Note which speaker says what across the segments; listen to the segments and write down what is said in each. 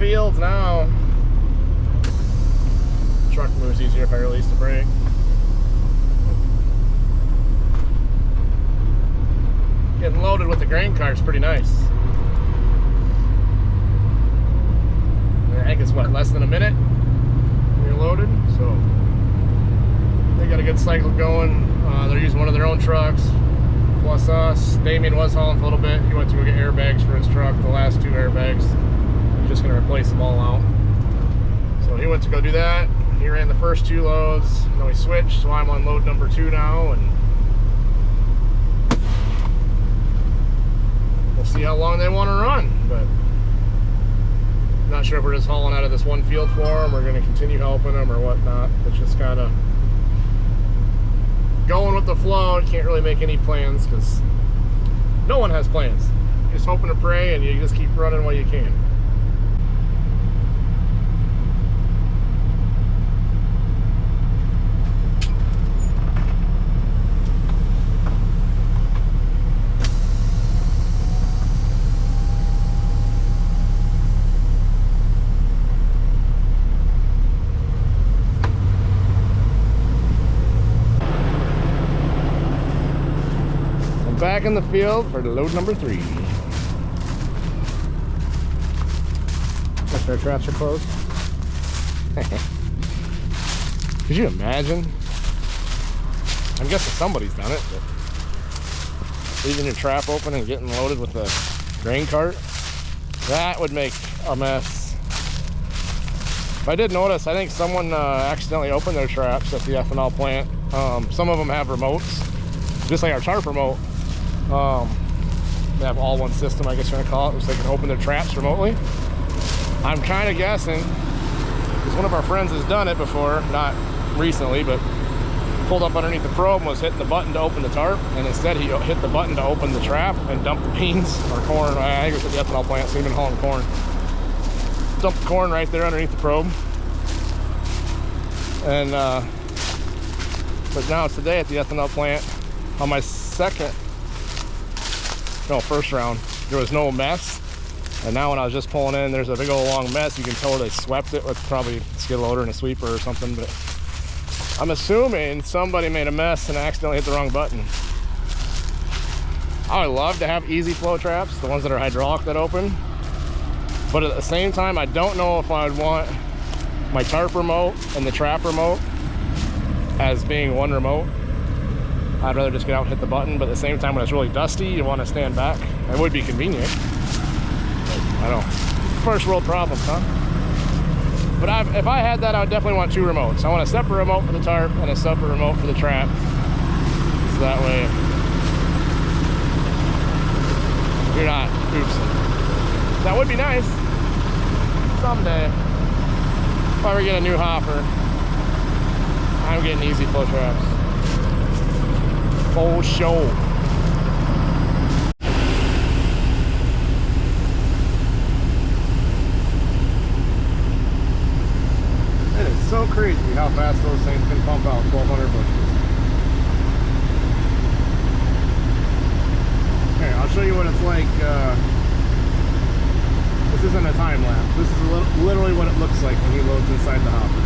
Speaker 1: fields now. Truck moves easier if I release the brake. Getting loaded with the grain cart is pretty nice. I think it's what, less than a minute when you're loaded, so they got a good cycle going. They're using one of their own trucks plus us. Damien was hauling for a little bit. He went to go get airbags for his truck, the last 2 airbags. He's just going to replace them all out. So he went to go do that. He ran the first 2 loads, and then we switched, so I'm on load number 2 now, and we'll see how long they want to run, but not sure if we're just hauling out of this one field for them or going to continue helping them or whatnot. It's just kind of going with the flow. You can't really make any plans because no one has plans. You're just hoping to pray and you just keep running while you can. Back in the field for the load number 3. Guess our traps are closed. Could you imagine? I'm guessing somebody's done it, but leaving your trap open and getting loaded with a grain cart, that would make a mess. If I did notice, I think someone accidentally opened their traps at the ethanol plant. Some of them have remotes, just like our tarp remote. They have all one system, I guess you're gonna call it, so they can open their traps remotely. I'm kind of guessing, because one of our friends has done it before, not recently, but pulled up underneath the probe and was hitting the button to open the tarp, and instead he hit the button to open the trap and dump the beans or corn. I think it was at the ethanol plant, so he's been hauling corn. Dumped the corn right there underneath the probe. And but now today at the ethanol plant, on my first round, there was no mess, and now when I was just pulling in, there's a big old long mess. You can tell they swept it with probably a skid loader and a sweeper or something, but I'm assuming somebody made a mess and accidentally hit the wrong button. I would love to have easy flow traps, the ones that are hydraulic that open, but at the same time, I don't know if I would want my tarp remote and the trap remote as being one remote. I'd rather just get out and hit the button, but at the same time, when it's really dusty, you want to stand back. It would be convenient. But I don't know. First world problems, huh? But if I had that, I would definitely want 2 remotes. I want a separate remote for the tarp and a separate remote for the trap. So that way, you're not oopsing. That would be nice. Someday. If I ever get a new hopper, I'm getting easy flow traps. For sure. It is so crazy how fast those things can pump out 1,200 bushels. Here, I'll show you what it's like. This isn't a time lapse. This is literally what it looks like when he loads inside the hopper.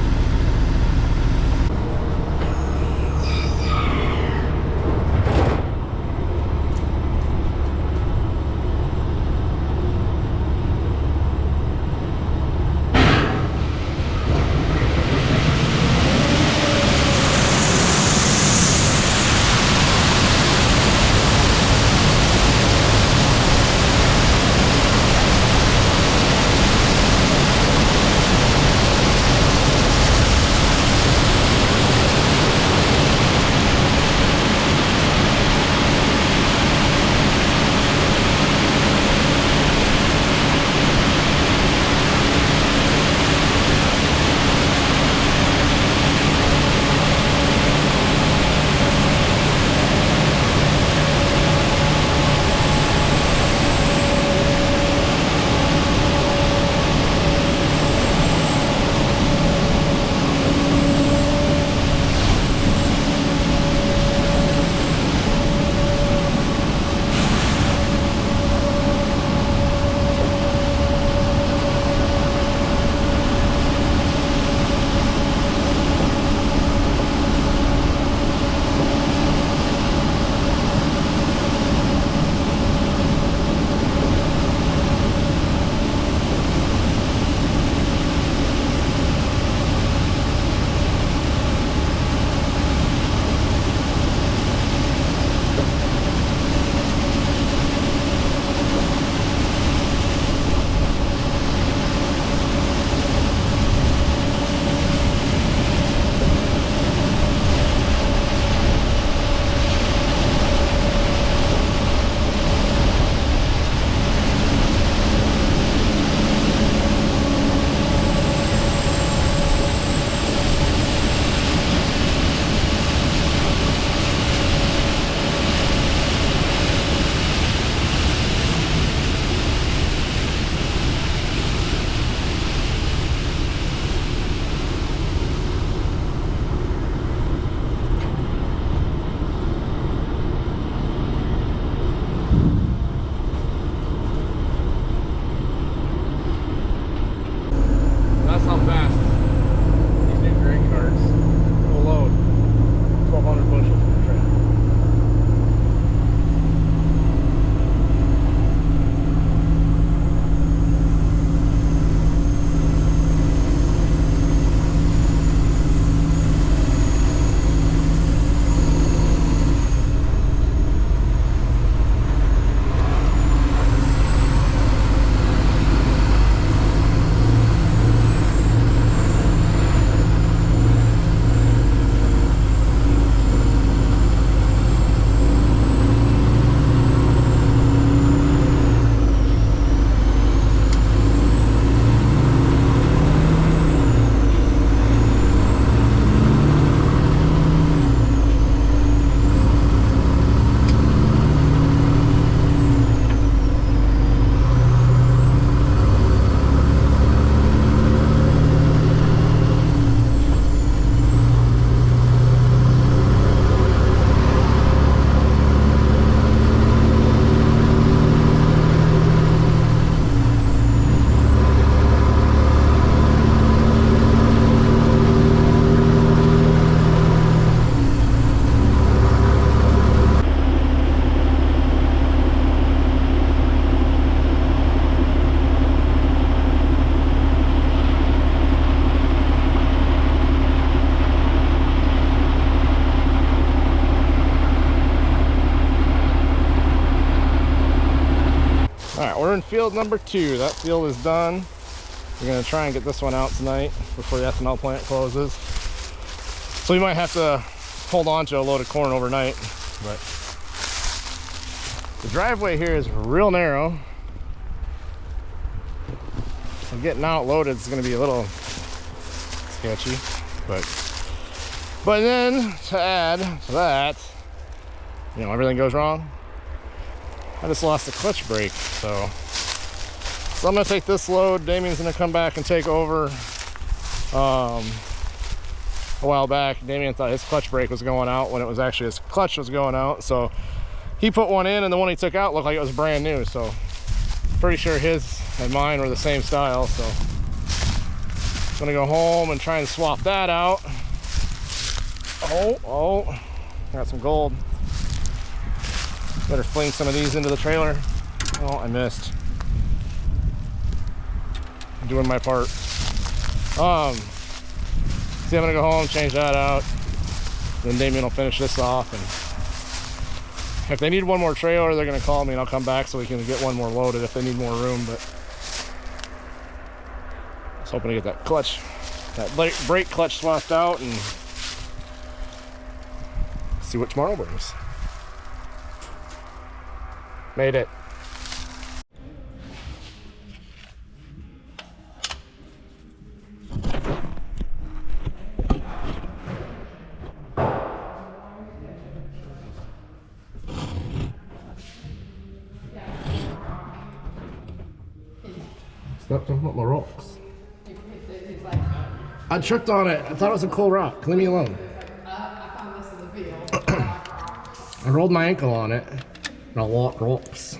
Speaker 1: All right, we're in field number 2. That field is done. We're gonna try and get this one out tonight before the ethanol plant closes. So we might have to hold on to a load of corn overnight, but the driveway here is real narrow. So getting out loaded is gonna be a little sketchy, but then to add to that, you know, everything goes wrong. I just lost the clutch brake, so I'm gonna take this load. Damien's gonna come back and take over. A while back, Damien thought his clutch brake was going out when it was actually his clutch was going out, so he put one in, and the one he took out looked like it was brand new. So pretty sure his and mine were the same style. So I'm gonna go home and try and swap that out. Oh, got some gold. Better fling some of these into the trailer. Oh, I missed. I'm doing my part. See, I'm gonna go home, change that out. Then Damien will finish this off. And if they need one more trailer, they're gonna call me and I'll come back so we can get one more loaded if they need more room. But I was hoping to get that clutch, that brake clutch swapped out and see what tomorrow brings. Made it. Stop talking about my rocks. I tripped on it. I thought it was a cool rock. Leave me alone.
Speaker 2: I found this in the field.
Speaker 1: I rolled my ankle on it. And I walked rocks.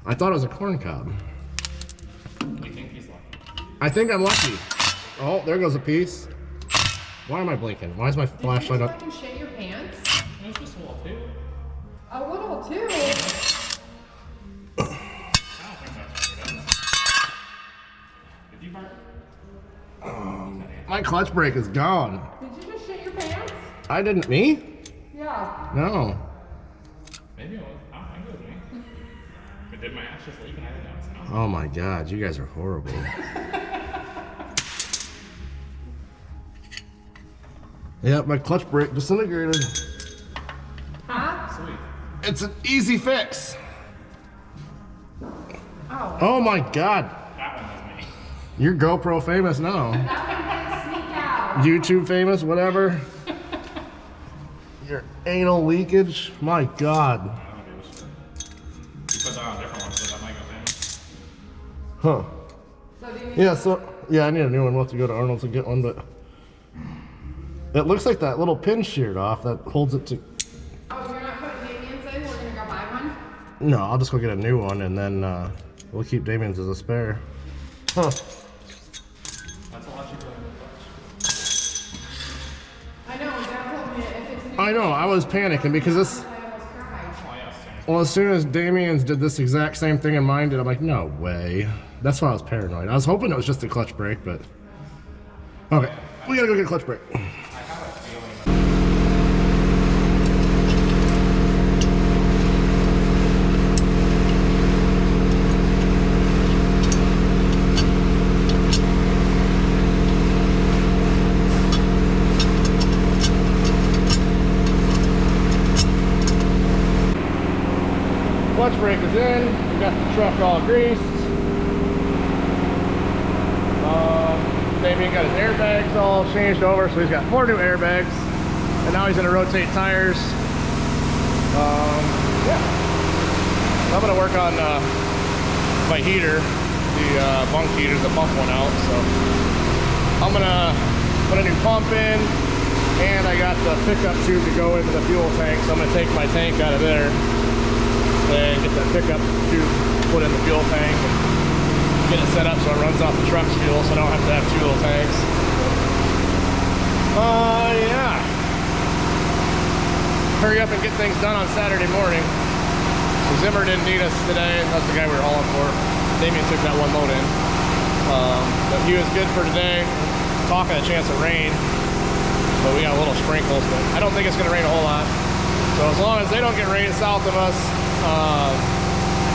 Speaker 1: I thought it was a corn cob.
Speaker 3: You think he's lucky?
Speaker 1: I think I'm lucky. Oh, there goes a piece. Why am I blinking? Why is my flashlight up?
Speaker 2: Did you just fucking shit your pants?
Speaker 3: It was just a little too.
Speaker 2: A little too.
Speaker 3: I don't think that's what it is. Did you park?
Speaker 1: My clutch brake is gone.
Speaker 2: Did you just shit your pants?
Speaker 1: I didn't. Me?
Speaker 2: Yeah.
Speaker 1: No.
Speaker 3: Maybe it was. I don't think it was me. But did my ass just leak and I didn't know it?
Speaker 1: Oh my god, you guys are horrible. Yep, my clutch brake disintegrated.
Speaker 2: Huh?
Speaker 3: Sweet.
Speaker 1: It's an easy fix.
Speaker 2: Oh.
Speaker 1: Oh my god.
Speaker 3: That one was me.
Speaker 1: You're GoPro famous now.
Speaker 2: That one didn't sneak out.
Speaker 1: YouTube famous, whatever. Your anal leakage. My god.
Speaker 3: I don't give a shit. You put that on a different one so that might go in.
Speaker 1: Huh.
Speaker 2: So do you
Speaker 1: Yeah, I need a new one. We'll have to go to Arnold's and get one, but it looks like that little pin sheared off that holds it to.
Speaker 2: Oh, you're not putting Damien's in? We're gonna go buy one?
Speaker 1: No, I'll just go get a new one and then we'll keep Damien's as a spare. Huh.
Speaker 3: That's a lot cheaper than the clutch.
Speaker 2: I know, Dad told me if it's a new
Speaker 1: I know, I was panicking because this.
Speaker 2: I almost cried.
Speaker 3: Oh, yeah, same.
Speaker 1: Well, as soon as Damien's did this exact same thing and mine did, I'm like, no way. That's why I was paranoid. I was hoping it was just a clutch brake, but. Okay, we gotta go get a clutch brake.
Speaker 3: I have a feeling
Speaker 1: Clutch brake is in. We got the truck all greased. Damien got his airbags all changed over, so he's got 4 new airbags, and now he's gonna rotate tires. Yeah. I'm gonna work on my heater, the bunk heater, the pump one out. So I'm gonna put a new pump in, and I got the pickup tube to go into the fuel tank. So I'm gonna take my tank out of there and get that pickup tube put in the fuel tank. Get it set up so it runs off the truck's fuel, so I don't have to have 2 little tanks. Yeah. Hurry up and get things done on Saturday morning. So Zimmer didn't need us today. That's the guy we were hauling for. Damien took that one load in. But he was good for today. Talking a chance of rain. But we got a little sprinkles, but I don't think it's gonna rain a whole lot. So as long as they don't get rain south of us,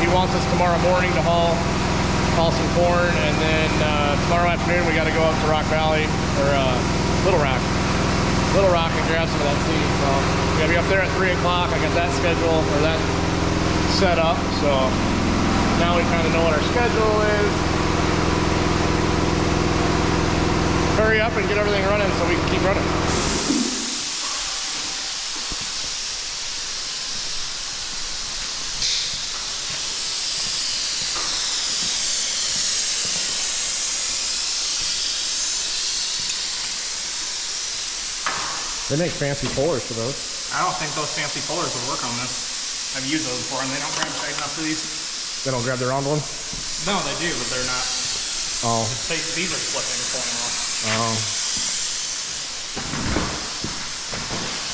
Speaker 1: he wants us tomorrow morning to haul some corn, and then tomorrow afternoon we got to go up to Rock Valley, or Little Rock and grab some of that seed. So we got to be up there at 3 o'clock. I got that schedule, or that set up. So now we kind of know what our schedule is. Hurry up and get everything running so we can keep running. They make fancy pullers for those.
Speaker 3: I don't think those fancy pullers would work on this. I've used those before and they don't grab tight enough for these.
Speaker 1: They don't grab the round one?
Speaker 3: No, they do, but they're not.
Speaker 1: Oh.
Speaker 3: These are slipping, pulling off.
Speaker 1: Oh.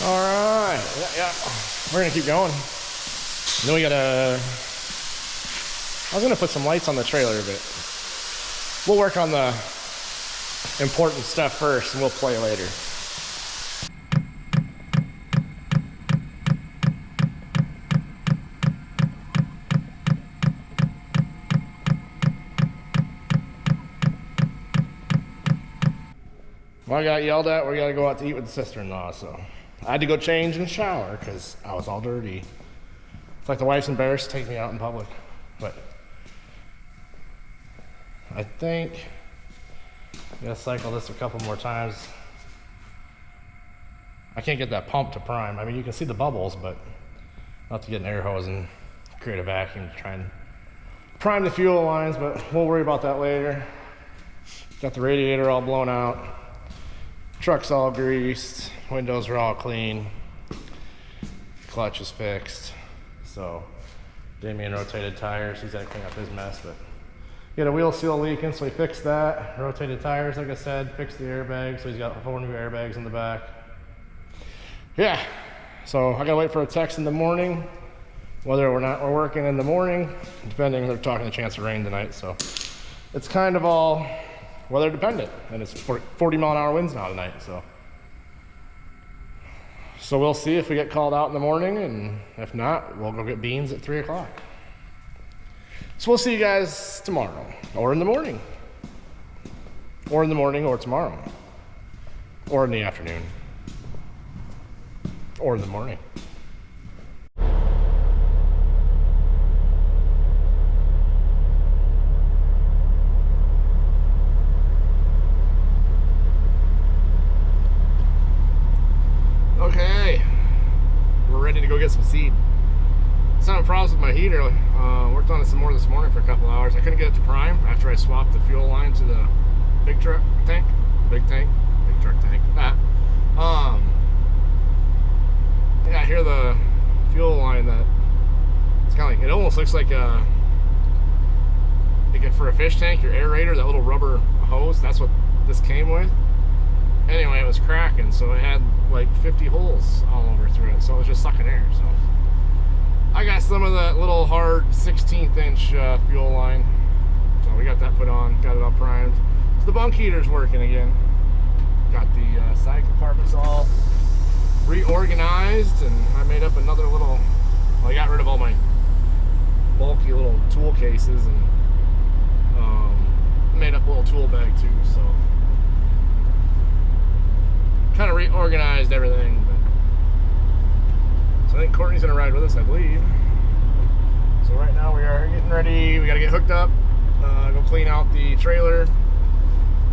Speaker 1: All right. Yeah. We're gonna keep going. Then we gotta. I was gonna put some lights on the trailer, but we'll work on the important stuff first, and we'll play later. Well, I got yelled at. We got to go out to eat with the sister-in-law, so I had to go change and shower because I was all dirty. It's like the wife's embarrassed to take me out in public, but I think I'm gonna cycle this a couple more times. I can't get that pump to prime. I mean, you can see the bubbles, but not to get an air hose and create a vacuum to try and prime the fuel lines, but we'll worry about that later. Got the radiator all blown out. Truck's all greased, windows are all clean, clutch is fixed. So Damien rotated tires, he's got to clean up his mess, but he had a wheel seal leaking, so he fixed that. Rotated tires, like I said, fixed the airbags, so he's got 4 new airbags in the back. Yeah, so I gotta wait for a text in the morning, whether or not we're working in the morning, depending, they're talking a chance of rain tonight, so it's kind of all weather dependent, and it's 40-mile-an-hour winds now tonight, so we'll see if we get called out in the morning, and if not, we'll go get beans at 3 o'clock. So we'll see you guys tomorrow, or in the morning, or tomorrow, or in the afternoon, or in the morning. Okay, we're ready to go get some seed. It's not a problem with my heater. Worked on it some more this morning for a couple hours. I couldn't get it to prime after I swapped the fuel line to the big truck tank. Big truck tank. Yeah, I hear the fuel line that it's kind of like, it almost looks like for a fish tank, your aerator, that little rubber hose, that's what this came with. Anyway, it was cracking, so it had like 50 holes all over through it, so it was just sucking air. So I got some of that little hard 16th inch fuel line, so we got that put on, got it all primed. So the bunk heater's working again. Got the side compartments all reorganized, and I made up another little, well, I got rid of all my bulky little tool cases and made up a little tool bag too, so kind of reorganized everything. So I think Courtney's gonna ride with us, I believe. So right now we are getting ready. We gotta get hooked up, go clean out the trailer,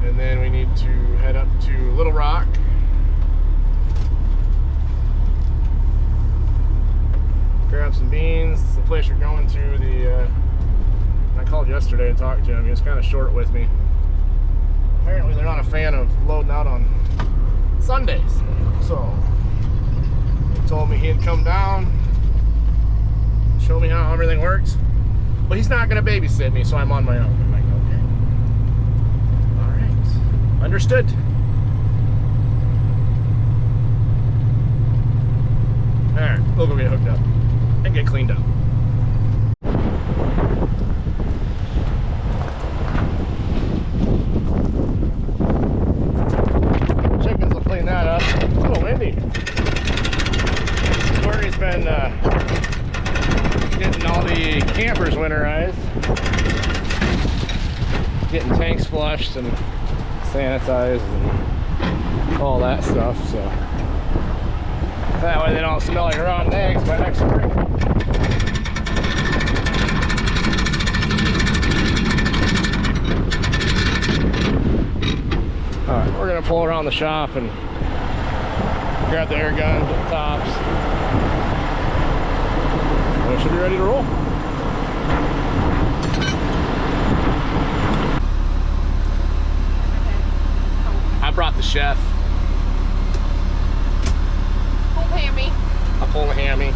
Speaker 1: and then we need to head up to Little Rock. Grab some beans. It's the place you're going to. I called yesterday and talked to him. He was kind of short with me. Apparently they're not a fan of loading out on Sundays, so he told me he'd come down, show me how everything works, but he's not going to babysit me, so I'm on my own. I'm like, okay, all right, understood. All right, we'll go get hooked up and get cleaned up. Chickens will clean that up. It's a little windy. Courtney's been been getting all the campers winterized, getting tanks flushed and sanitized and all that stuff, so that way they don't smell like rotten eggs by next spring. Alright, we're gonna pull around the shop and grab the air gun, get the tops. We should be ready to roll. I brought the chef.
Speaker 2: Pull hammy.
Speaker 1: I pulled a hammy.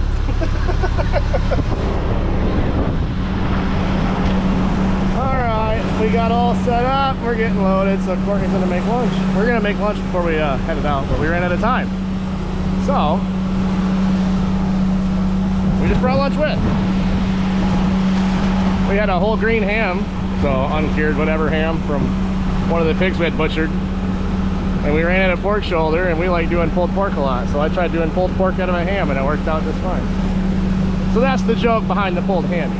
Speaker 1: Alright, we got all set up. We're getting loaded, so Courtney's gonna make lunch. We're gonna make lunch before we headed out, but we ran out of time. So, we just brought lunch with. We had a whole green ham, so uncured whatever ham from one of the pigs we had butchered. And we ran out of pork shoulder, and we like doing pulled pork a lot. So I tried doing pulled pork out of a ham, and it worked out just fine. So that's the joke behind the pulled hammy.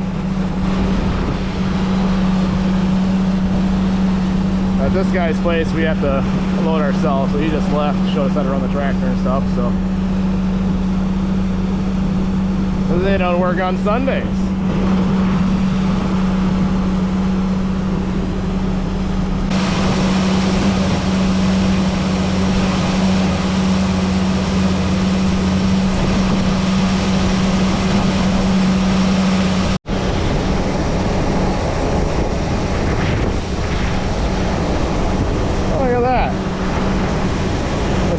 Speaker 1: At this guy's place, we have to load ourselves, so he just left, showed us how to run the tractor and stuff, so. They don't work on Sundays.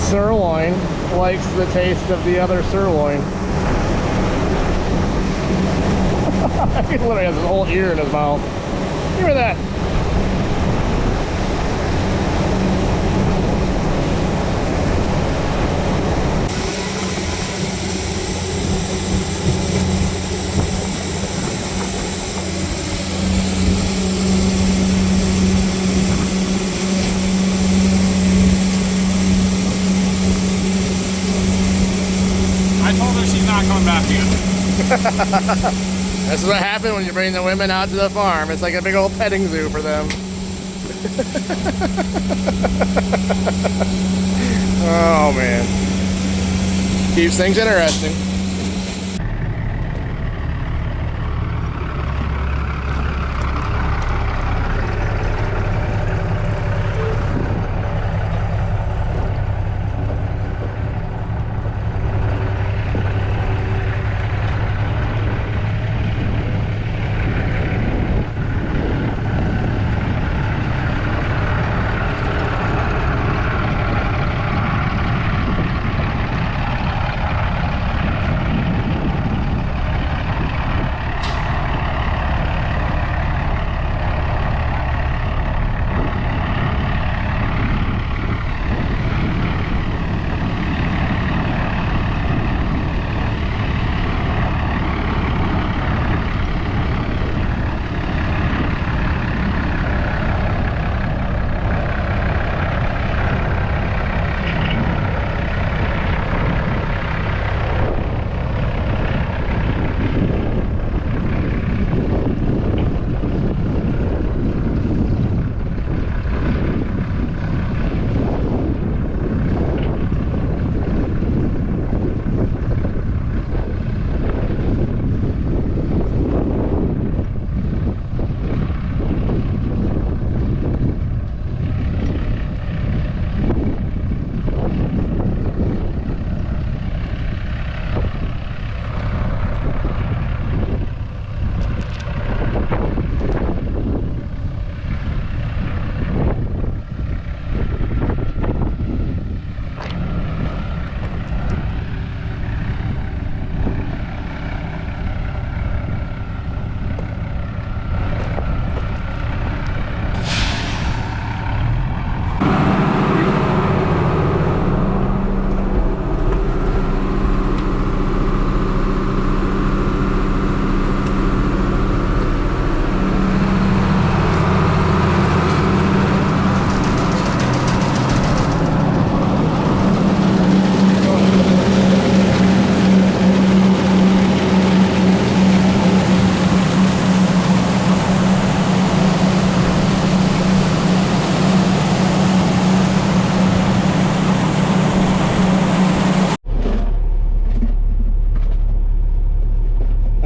Speaker 1: Sirloin likes the taste of the other sirloin. He literally has his whole ear in his mouth. Give me that.
Speaker 3: I told her she's not coming back again.
Speaker 1: This is what happens when you bring the women out to the farm. It's like a big old petting zoo for them. Oh man. Keeps things interesting.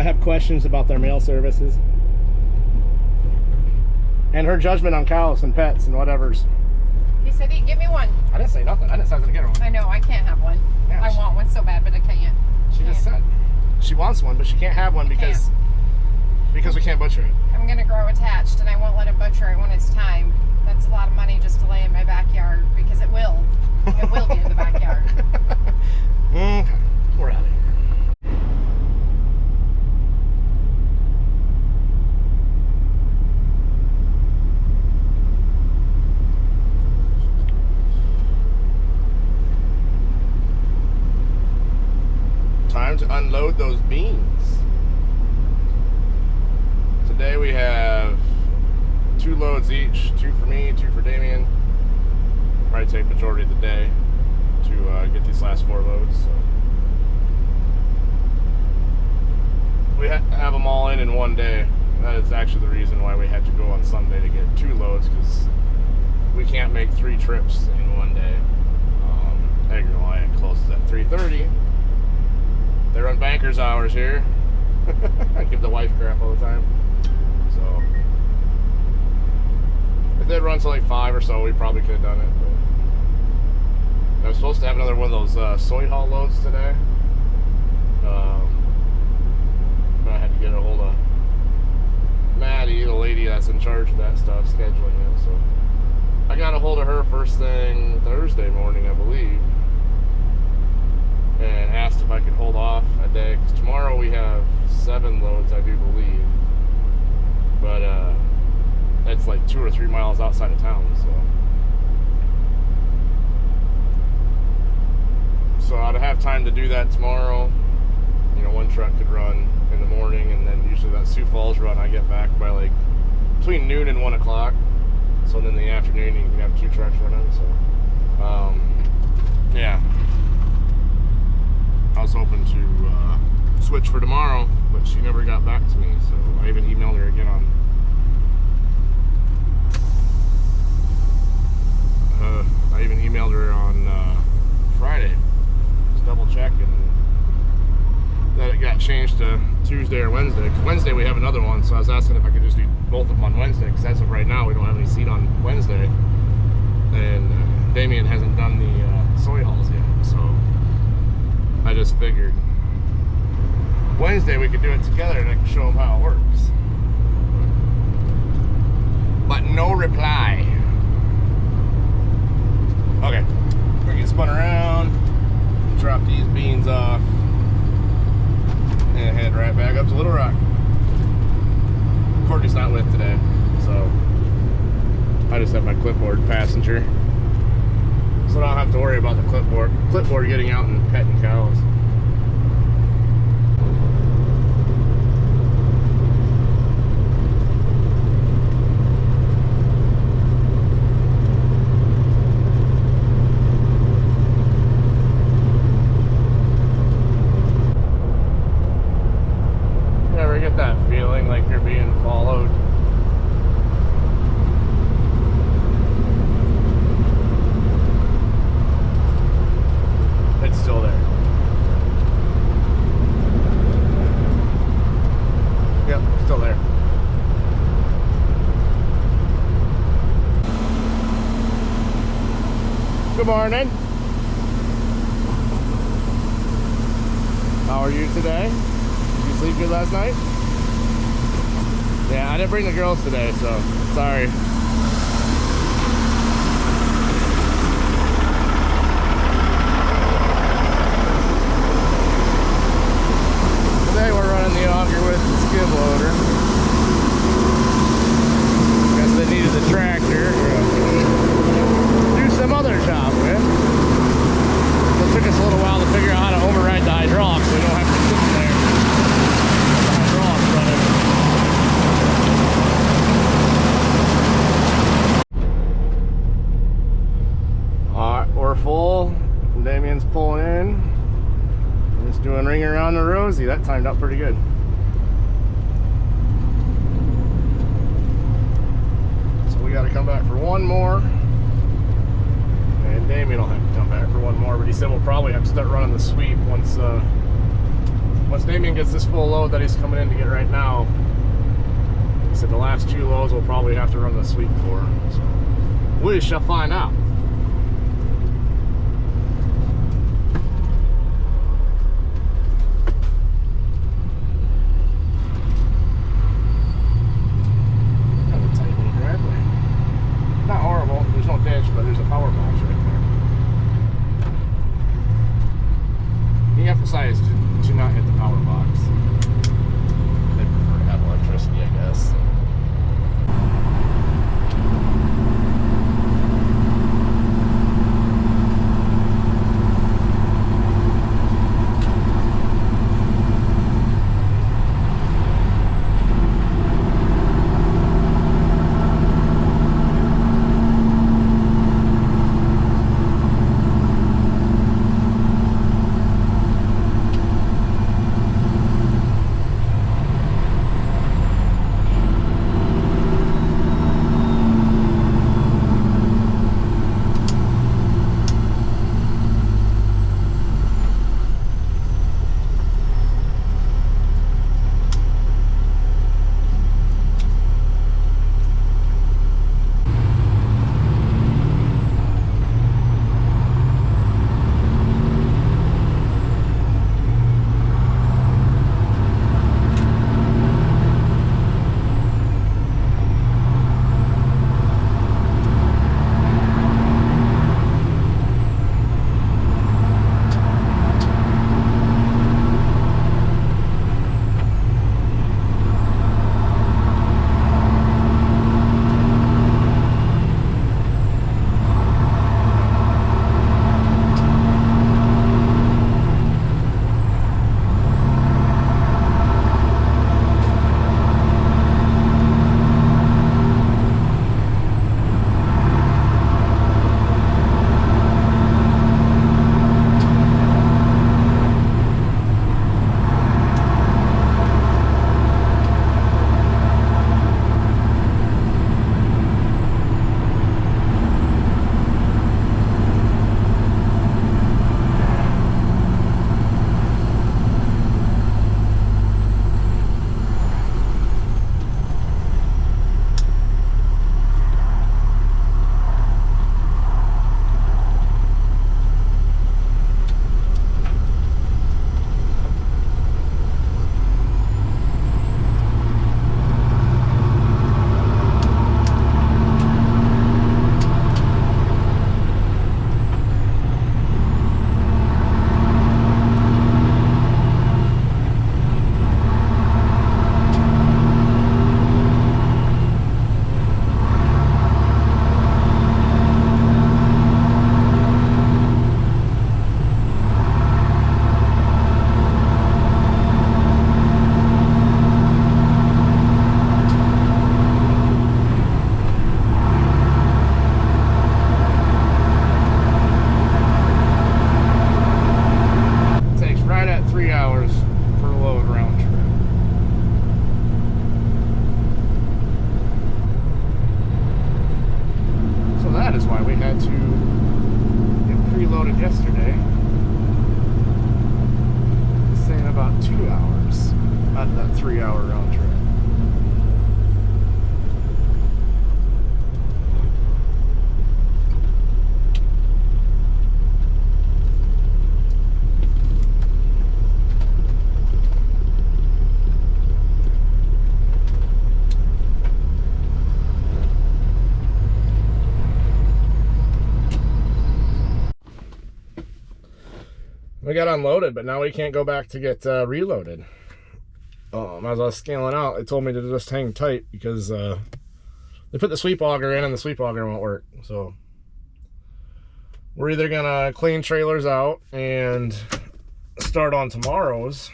Speaker 1: have questions about their mail services. And her judgment on cows and pets and whatever's.
Speaker 2: He said he'd give me one.
Speaker 1: I didn't say nothing. I didn't say I was gonna get her one.
Speaker 2: I know, I can't have one.
Speaker 1: Yeah,
Speaker 2: I want one so bad, but I can't.
Speaker 1: She just said she wants one, but she can't have one because we can't butcher it.
Speaker 2: I'm gonna grow attached, and I won't let it butcher it when it's time. That's a lot of money just to lay in my backyard, because it will. It will be in the backyard.
Speaker 1: Okay, we're out of here. Time to unload those beans. Today we have 2 loads each, 2 for me, 2 for Damien. Probably take majority of the day to get these last 4 loads. So. We have them all in one day. That is actually the reason why we had to go on Sunday to get 2 loads, because we can't make 3 trips in one day. Egg Reliant closes at 3:30. They run banker's hours here. I give the wife crap all the time. So if they'd run till like 5 or so, we probably could have done it. But I was supposed to have another one of those soy haul loads today. But I had to get a hold of Maddie, the lady that's in charge of that stuff, scheduling it. So I got a hold of her first thing Thursday morning, I believe, and asked if I could hold off a day, because tomorrow we have 7 loads, I do believe, but it's like 2 or 3 miles outside of town, so I'd have time to do that tomorrow. You know, 1 truck could run in the morning, and then usually that Sioux Falls run I get back by like between noon and 1 o'clock, so then in the afternoon you can have 2 trucks running. So yeah, I was hoping to switch for tomorrow, but she never got back to me, so I even emailed her again on Friday, just double checking that it got changed to Tuesday or Wednesday, because Wednesday we have another one, so I was asking if I could just do both of them on Wednesday, because as of right now we don't have any seat on Wednesday, and Damien hasn't done the soy hauls yet, so I just figured Wednesday we could do it together and I can show them how it works. But no reply. Okay, we get spun around, drop these beans off, and head right back up to Little Rock. Courtney's not with today, so I just have my clipboard passenger, so I don't have to worry about the clipboard getting out and petting cows. Get that feeling like you're being followed. It's still there. Yep, still there. Good morning. How are you today? Did you sleep good last night? Yeah, I didn't bring the girls today, so sorry. Today we're running the auger with the skid loader. Guess they needed the tractor to do some other job with. So it took us a little while to figure out how to override the hydraulics so we don't have to sit there with the hydraulics running. We're full. Damien's pulling in. We're just doing ring around the Rosie. That timed out pretty good. So we got to come back for one more. And Damien will have to come back for one more. But he said we'll probably have to start running the sweep once once Damien gets this full load that he's coming in to get right now, he said the last 2 loads we'll probably have to run the sweep for. So we shall find out. Kind of a tight little driveway. Not horrible. There's no ditch, but there's a power box right there. He emphasized to not hit the power box. They prefer to have electricity, I guess. yesterday. It's saying about 2 hours on that 3-hour round trip. We got unloaded, but now we can't go back to get reloaded. As I was scaling out, they told me to just hang tight because they put the sweep auger in and the sweep auger won't work. So we're either gonna clean trailers out and start on tomorrow's,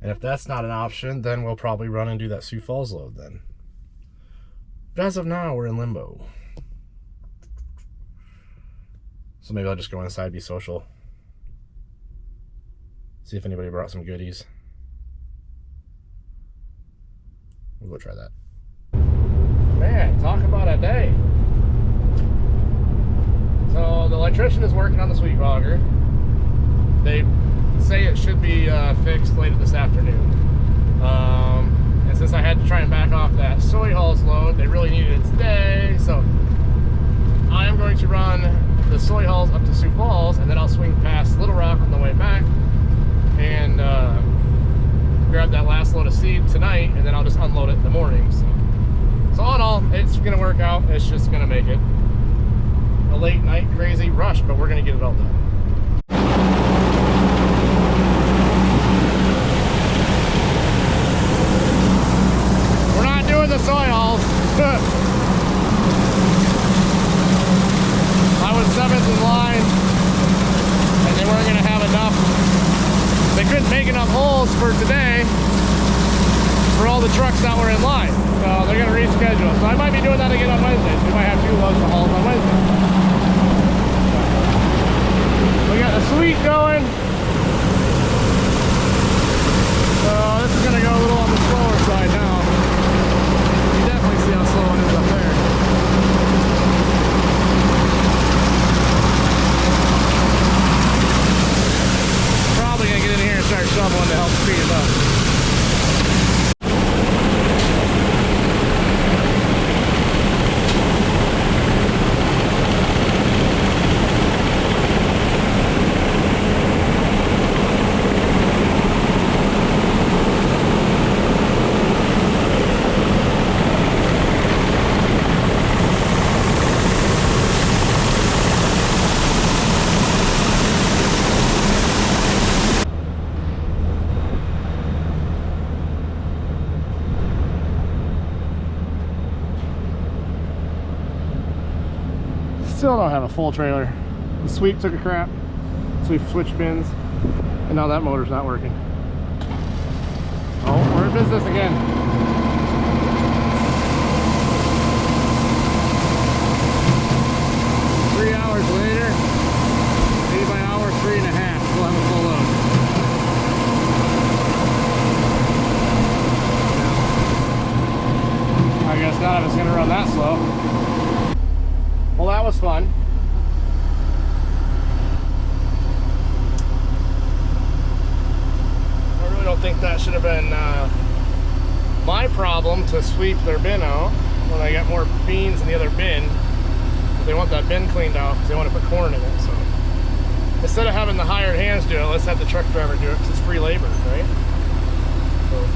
Speaker 1: and if that's not an option, then we'll probably run and do that Sioux Falls load then. But as of now, we're in limbo. So maybe I'll just go inside, be social. See if anybody brought some goodies. We'll go try that. Man, talk about a day. So the electrician is working on the sweep auger. They say it should be fixed later this afternoon. And since I had to try and back off that soy hulls load, they really needed it today. So I am going to run the soy hulls up to Sioux Falls, and then I'll swing past Little Rock on the way back and grab that last load of seed tonight, and then I'll just unload it in the morning. So all in all, it's gonna work out. It's just gonna make it a late night crazy rush, but we're gonna get it all done. We're not doing the soy hulls. I was 7th in line, and they weren't gonna have enough. They couldn't make enough holes for today for all the trucks that were in line. So they're gonna reschedule. So I might be doing that again on Wednesday. So we might have 2 loads of hauls on Wednesday. We got the sweet going. So this is gonna go a little on the slower side now. You definitely see how slow it is up there. Probably gonna get in here and start shoveling to help speed it up. Still don't have a full trailer. The sweep took a crap, so we've switched bins, and now that motor's not working. Oh, we're in business again. Three hours later, maybe by hour 3.5, we'll have a full load. I guess none of it's gonna run that slow. Well, that was fun. I really don't think that should have been my problem to sweep their bin out when I got more beans in the other bin. But they want that bin cleaned out because they want to put corn in it. So instead of having the hired hands do it, let's have the truck driver do it because it's free labor, right? So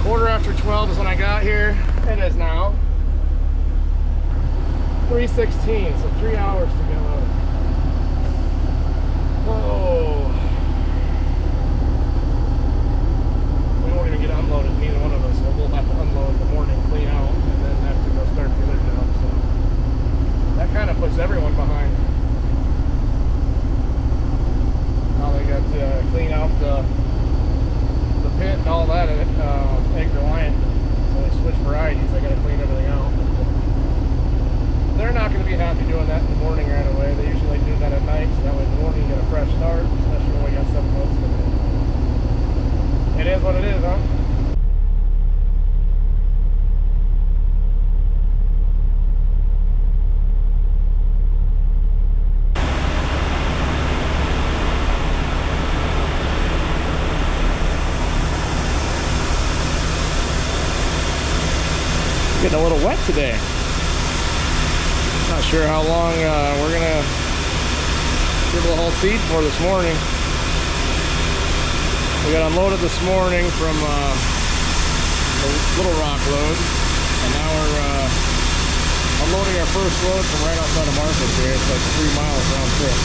Speaker 1: 12:15 is when I got here. It is now 3:16, so 3 hours to get loaded. Whoa. We won't even get unloaded, neither one of us, so we'll have to unload in the morning, clean out, and then have to go start the other job. So that kind of puts everyone behind. Now they got to clean out the pit and all that at Egg Reliant. So they switch varieties, I got to clean everything out. They're not going to be happy doing that in the morning right away. They usually do that at night, so that way in the morning you get a fresh start, especially when we got 7 loads coming in. It is what it is, huh? Getting a little wet today. Not sure how long we're gonna give the whole seed for this morning. We got unloaded this morning from the Little Rock load, and now we're unloading our first load from right outside of Marcus here. It's like 3 miles round trip.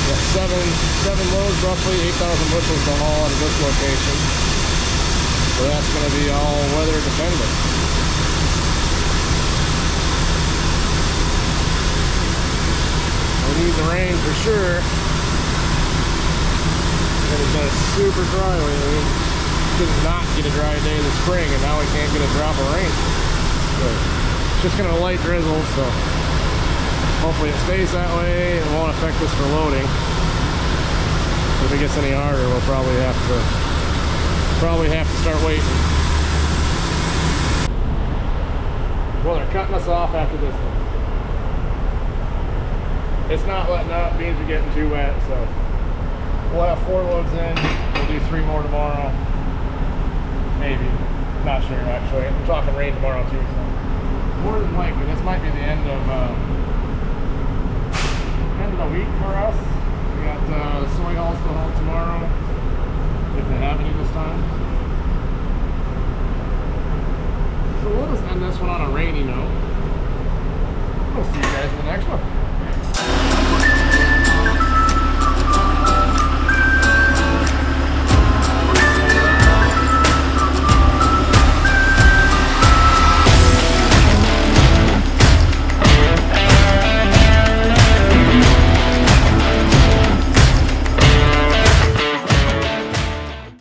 Speaker 1: We got seven loads, roughly 8,000 bushels to haul out of this location. So that's going to be all weather dependent. We need the rain for sure. It's been super dry lately. We did not get a dry day this spring, and now we can't get a drop of rain. So it's just going to light drizzle, so hopefully it stays that way and won't affect us for loading. If it gets any harder, we'll probably have to start waiting. Well, they're cutting us off after this one. it's not letting up. Beans are getting too wet, so we'll have 4 loads in. We'll do 3 more tomorrow. Maybe. Not sure, actually. I'm talking rain tomorrow, too, so more than likely, this might be the end of the week for us. We got soy hulls to haul tomorrow, if they have any this time. So we'll just end this one on a rainy note. We'll see you guys in the next one.